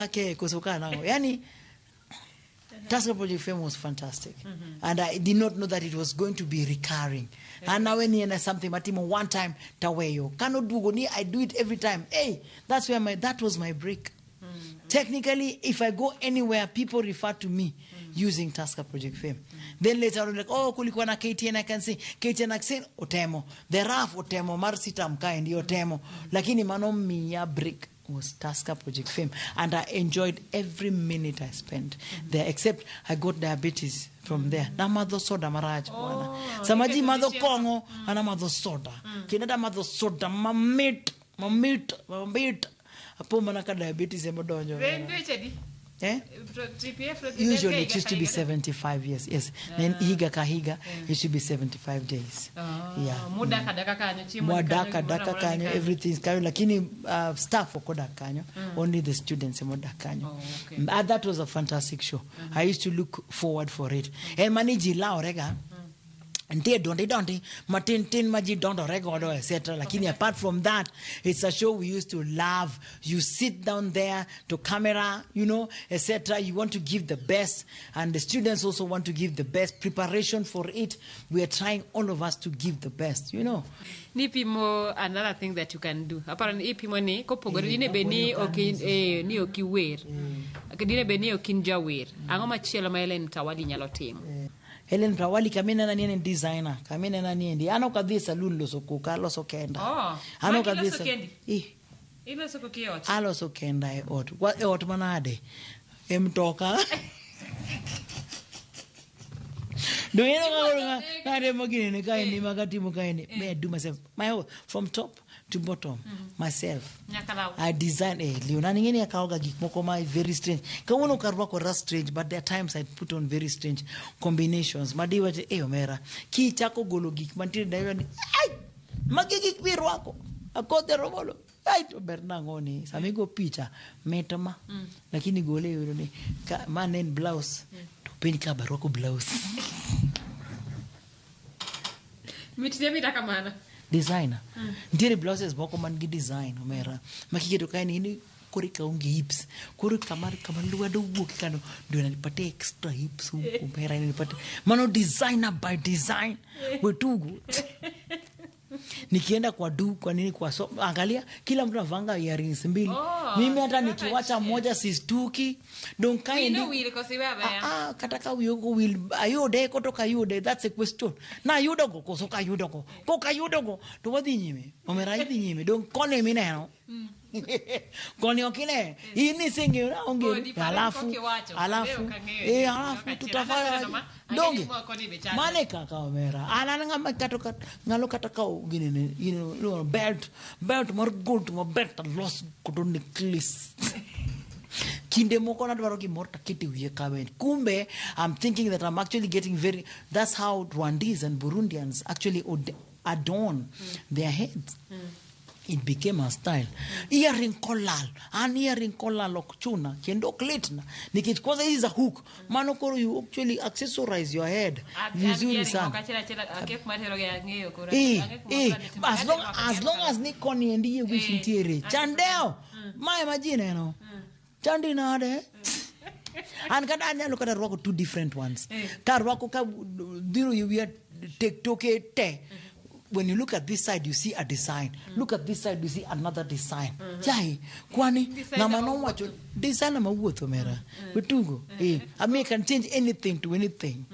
Okay, kusukana. Yani, Tusker Project Fame was fantastic. And I did not know that it was going to be recurring. And now when you something, Matimo, one time, Taweyo. Cannot do ni, I do it every time. Hey, that was my break. Technically, if I go anywhere, people refer to me using Tusker Project Fame. Then later on, like, oh, kulikuwa na KTN, I can sing. KTN, I can sing, Otemo. The Raf, Otemo, Marsita, Mkaindi, Otemo. Lakini manom miya break was Tusker Project Fame. And I enjoyed every minute I spent there, except I got diabetes from there. Na madho soda maraj. Samaji madho kongo, ana madho soda. Kinada madho soda, mamit. Apo manaka diabetes emodonjo. Usually it used to be 75 years. Yes. Then higa kahiga, it should be 75 days. Yeah. Modaka daka kanyo, everything is kanyo. Lakini staff wako kanyo, only the students emoda kanyo. That was a fantastic show. I used to look forward for it. And maniji la orega. And don't Martin Maji don't record etc. Lakini apart from that, it's a show we used to love. You sit down there to camera, you know, etc. You want to give the best, and the students also want to give the best. Preparation for it, we are trying all of us to give the best, you know. Nipimo another thing that you can do. Apparently, ipimo ni kopogori dine beni okin ni okiwer. Dine beni okinja wer. Angoma chielo maelen tawali nyalotimo. Helen Rawali kamina na niye designer. Kamina na niye. Ano kadhi saloon loso kuka, loso kenda. Ano kadhi saloon. Ilo soko kiot. Alo so kenda ot. What ot manade? Mtoka. Do you know nade magini kaini magati mukaini. May I do myself. My whole from top to bottom myself. I design Leona ngini akaoga gik moko my very strange. Kawono karwa ko strange, but there are times I put on very strange combinations. Madiwa je omera. Ki chako golo gik mantire dayo ni. Ai! Magi gik birwako. Akode romolo. Ai to bernangoni. Samigo picha metama. Lakini gole yoro ni manen blouse. To peni ka barwako blouse. Mitia mitaka mana. Designer. Ndire blouses boko mangi design omera. Makiketo kaini ini kurika ungi hips. Kurika kamar luado wuki kano ndio nalipate extra hips omera nalipate. Mano designer by design. We too good. Nikienda kwa kwa nini kwa angalia kila mtu anavanga earrings mbili. Mimi hata nikiwacha moja sistuki. Don't kind of will cause wewe. Kataka will ayode kutoka yude, that's a question. Na yudogo kosoka yudogo. Koka yudogo to wadi nyime. Omera idi nyime. Don't call me now. Koni okine ini singi onge alafu tutafanya donge mane kaka omera ananga makatoka ngalo kataka gini you know belt more gold mo belt loss kudo necklace kinde moko na dwaro gimorta kiti wiye kawen kumbe I'm thinking that I'm actually getting that's how Rwandese and Burundians actually adorn their heads. It became a style. Earring collal. An earring collal okchuna. Kendo klitna. Nikitkoza is a hook. Manokoro, you actually accessorize your head. Vizuri sana. As long as Nikoni and you wish interior. Chandeo. My imagine, you know. Chandina de. And kadanya look at a rock two different ones. Karwako ka diro you wear take te. When you look at this side, you see a design. Look at this side, you see another design. Jai, kwani na mano wacho design na mawuotho mera. Betugo. I can change anything to anything.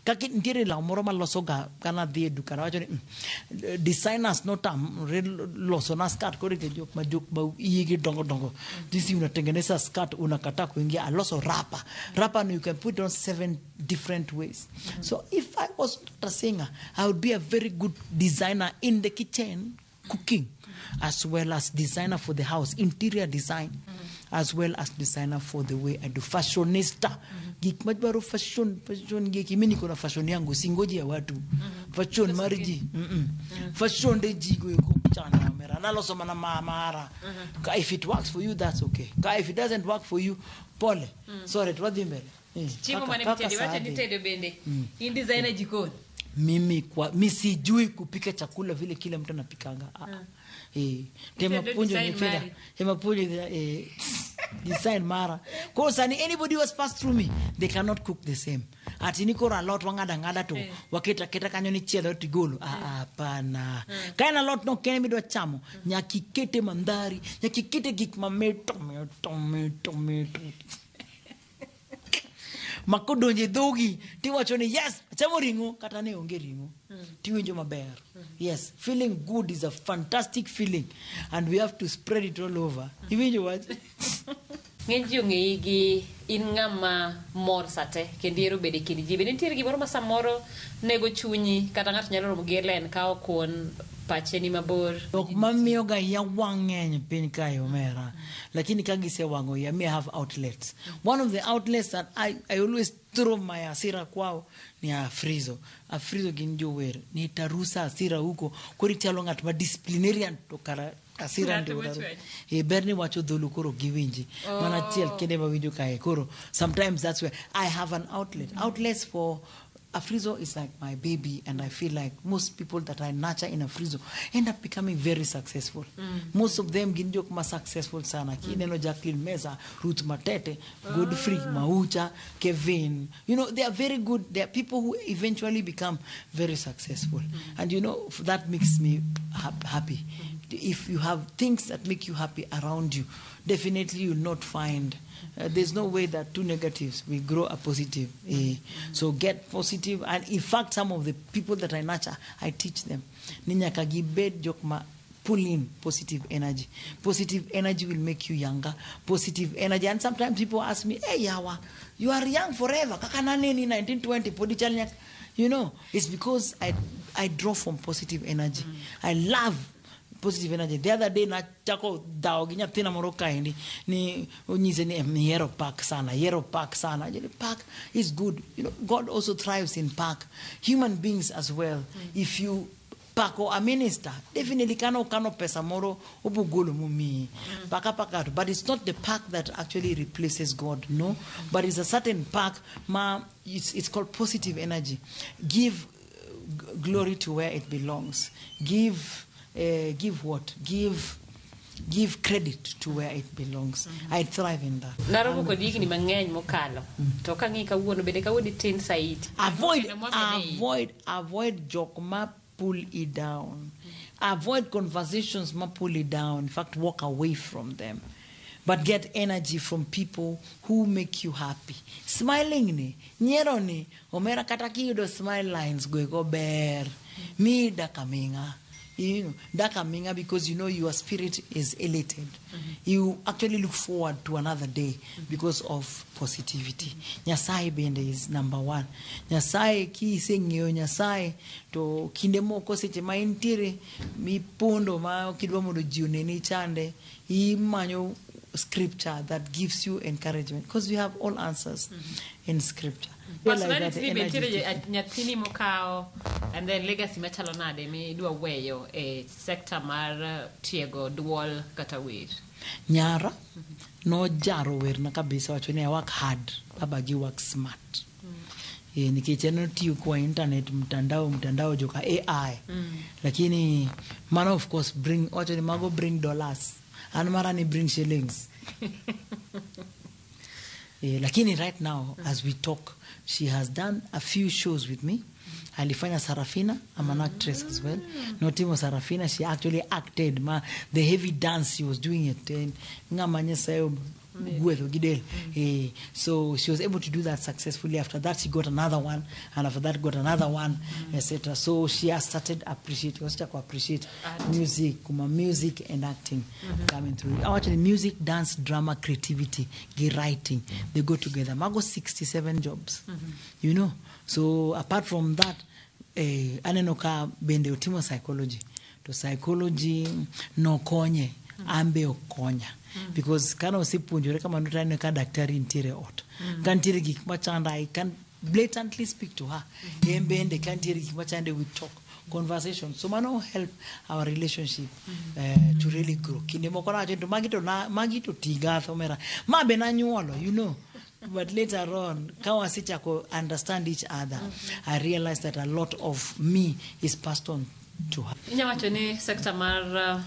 Kaki ndire la moro maloso ga kana die dukana wacho designers no tam loso na skirt kore ke jok ba igi dongo. This unatengeneza skirt unakata kuingia aloso rapa. Rapa no you can put on 7 different ways. So if I was not a singer, I would be a very good designer in the kitchen, cooking, as well as designer for the house, interior design, as well as designer for the way I do. Fashionista. Geek majbaro fashion geek. Mimi niko na fashion yangu, singoji ya watu. Fashion mariji. Fashion de jigo yuko chana mera. Naloso mana mahara. If it works for you, that's okay. If it doesn't work for you, pole. Sorry, tuwadhi mbele. Chimo mani mtedi, wacha nitedo bende. In designer jikoni. mimi sijui kupika chakula vile kila mtu anapikanga. Tema punjo design mara. Cause anybody who has passed through me, they cannot cook the same. Ati niko ra lot wangada to waketa kanyo ni chielo tigolo. Hapana. Kaina lot no kene midwa chamo. Nyakikete mandari, nyakikete gik mameto. Makodonje dhogi tiwacho ni yes chamo ringo kata ne onge ringo tiwinjo maber. Yes, feeling good is a fantastic feeling and we have to spread it all over. Iwinjo what? Ngenjo ngegi in ngama mor sate kendiero bede kindi jibe nitiere gimoro ma samoro nego chunyi kata ng'at nyalo romo gi len ka okon pacheni mabor ok mamiyo ga ya wang'eny piny kae omera lakini ka gise wango ya me have outlets. One of the outlets that I always throw my asira kwao ni Afrizo gin jower ni tarusa asira huko kori chalo ng'at ma disciplinarian to kara asira ndio berni wacho dhulu koro giwinji mana chiel kende ma winjo kae koro sometimes that's where I have an outlets for Afrizo is like my baby, and I feel like most people that I nurture in Afrizo end up becoming very successful. Most of them ginjok ma successful sana. Kineno Jacqueline Meza, Ruth Matete, Godfrey Maucha, Kevin. You know, they are very good. They are people who eventually become very successful. And you know, that makes me happy. If you have things that make you happy around you, definitely you'll not find there's no way that two negatives will grow a positive. So get positive. And in fact, some of the people that I nurture, I teach them. Ninya kagibed jokma pull in positive energy. Positive energy will make you younger. Positive energy. And sometimes people ask me, hey, Yawa, you are young forever. Kakananeni 1920. You know, it's because I draw from positive energy. I love positive energy. The other day na chako daoginya tina moroka hindi ni unyize ni hero park sana. Park is good. You know, God also thrives in park. Human beings as well. If you park or a minister, definitely kano pesa moro ubugulu mumi. Paka. But it's not the park that actually replaces God, no. But it's a certain park. It's called positive energy. Give glory to where it belongs. Give what? Give credit to where it belongs. I thrive in that. Naromo ko digi ni mang'eny mokalo. To ka ng'i kawuono bede kawuono tin saiti. Avoid joke ma pull it down. Avoid conversations ma pull it down. In fact, walk away from them. But get energy from people who make you happy. Smiling ni, nyero ni, omera kataki yudo smile lines go ber. Mi da kaminga. You know, dakaminga because you know your spirit is elated. You actually look forward to another day because of positivity. Nyasaye bende is number one. Nyasaye ki sengyo Nyasaye to kinde moko seche ma intire mi pondo ma kidwa mondo jione ni chande imanyo scripture that gives you encouragement because we have all answers in scripture. Personality nyathini mokao and then legacy machalo nade mi dwa weyo e sector mar tiego duol kata wer. Nyara no jaro wer na kabisa wacho ni work hard abagi work smart. Nikech eno tiyo kwa internet mtandao joka AI. Lakini man of course bring dollars and mara ni bring shillings. Lakini right now as we talk she has done a few shows with me. Alifanya Sarafina. I'm an actress as well. Not even Sarafina. She actually acted. The heavy dance, she was doing it. So she was able to do that successfully. After that, she got another one. And after that, got another one, etc. So she has started appreciate music and acting coming through. Actually, music, dance, drama, creativity, writing, they go together. Mago 67 jobs, you know. So apart from that, anenoka bende utimo psychology. To psychology no konye, ambe okonya. Because kana usipunjure kama nutane ka daktari intere ot. Kantire gik machanda, I can blatantly speak to her. Embende kantire gik machanda, we talk. Conversation. So mano help our relationship to really grow. Kinde mokona agento magito tiga thomera. Ma benanyuolo, you know. But later on, Kawasichako understand each other. I realized that a lot of me is passed on to her. Inyawacho ni sector mar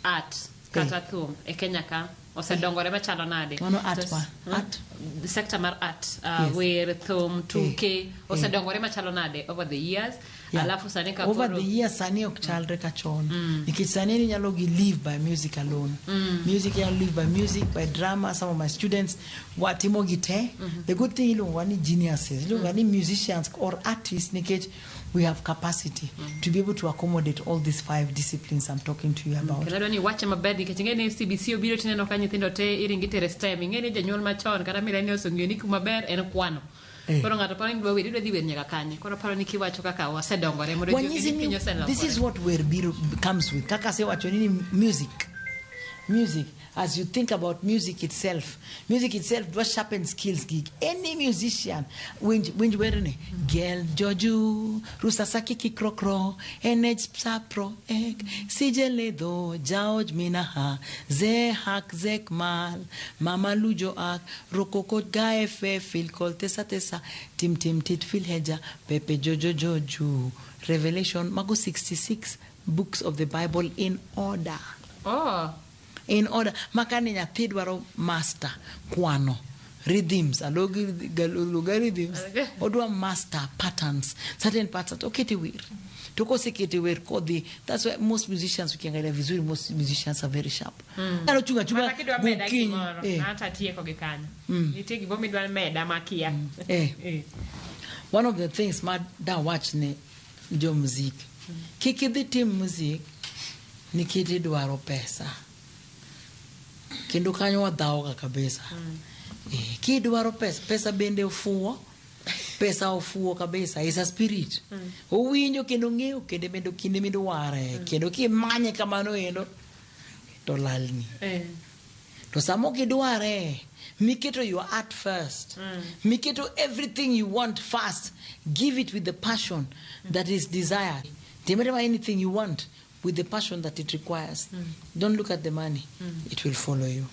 art kata thum e Kenya ka osedongore machalo nade? Mano art pa? Art? The sector mar art, Yes. where thum, tuke, osedongore machalo nade over the years. Yeah. Alafu sani ka Over koro- the years, sani ok chalre ka chon. Nikech sani ni nyalo gi live by music alone. Music can live by music, by drama. Some of my students watimo gite. The good thing iluongo ni geniuses, iluongo ni musicians or artists nikech we have capacity to be able to accommodate all these 5 disciplines I'm talking to you about. Kendo ni wache maber nikech ing'e ni CBC obiro tineno ka nyithindo te iringi tere STEM. Ing'e ni janyuol machon kata millennials oseng'eyo ni kuma ber en kwano. Koro ng'ato paro ni dwa dhi wer nyaka kanye. Koro paro ni kiwacho kaka wasedongore mondo ji ong'e Wanyisi ni ni, piny oselokore. this is what where biro comes with. Kaka sewacho ni music, as you think about music itself does sharpen skills gig. Any musician, winj werene, Gel Joju, Rusasaki Kikrokro, NH Sapro Ek, Sijeledo, Jaoj Minaha, Zehak Zekmal, Mama Lujo Ak, Rokoko Gaefe, Phil Kol Tesa, Tim Tit Phil Heja, Pepe Joju, Revelation, Mago 66 books of the Bible in order. Oh. In order, makani nyathi dwaro master kwano, rhythms, aloga rhythms, odwa master patterns, certain patterns, oketi wir. Toko seketi wir kodhi. That's why most musicians ukiangalia vizuri, most musicians are very sharp. Kano chunga Mata kidwa meda bukinyi. gimoro, hata tieko gi kanyo. Nitie gimo midwa meda makia. One of the things ma da watch ne jo music. Kiki dhi tim music nikiti dwaro pesa. Kendo kanyo wadhaoga kabisa. Kidwaro pesa bende ofuo. Pesa ofuo kabisa, is a spirit. Owinjo kendo ng'eyo kendo medo kinde medo ware. Kendo kimanye kamano endo to lalni. To samo kidware, miketo your art first. Miketo everything you want first. Give it with the passion that is desired. Temere anything you want with the passion that it requires. Don't look at the money. It will follow you.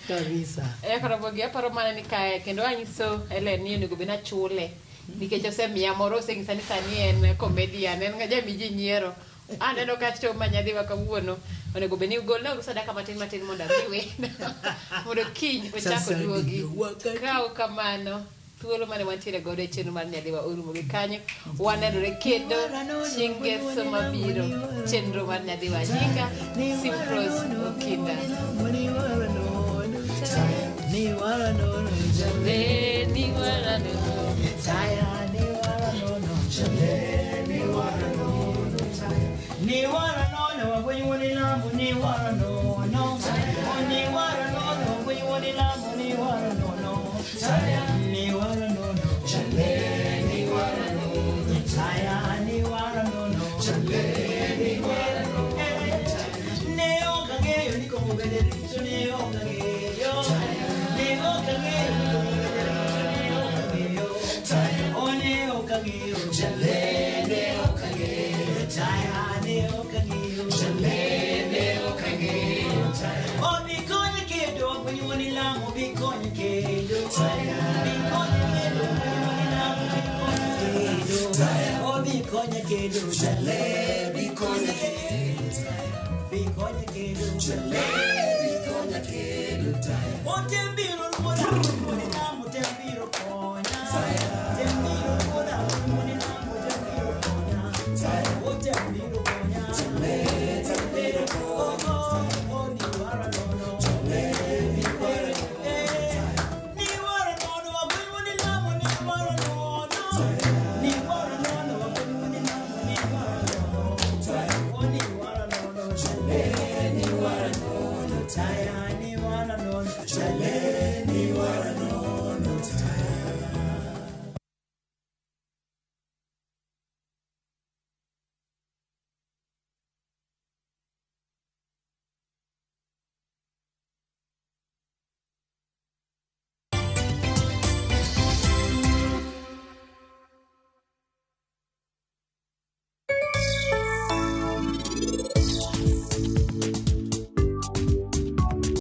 Kabisa. Karabogi aparo mana ni kae kendo anyiso Ellen ni onego bina chule. Nikech osemiya moro oseng'isa ni sani en comedian, en jami ji nyiero. Aneno ka show manyadhiwa kawuono onego beni ugolna uru sadaka matin mondo ariwe. Mondo kiny ochako duogi. Kao kamano. Thuolo mane wantiere godo e chenro mar nyadhiwa orumo gi kanyo. Wanenore kendo chieng' ngeso mabiro. Chenro mar nyadhiwa nyinga Simprose Okinda. Time.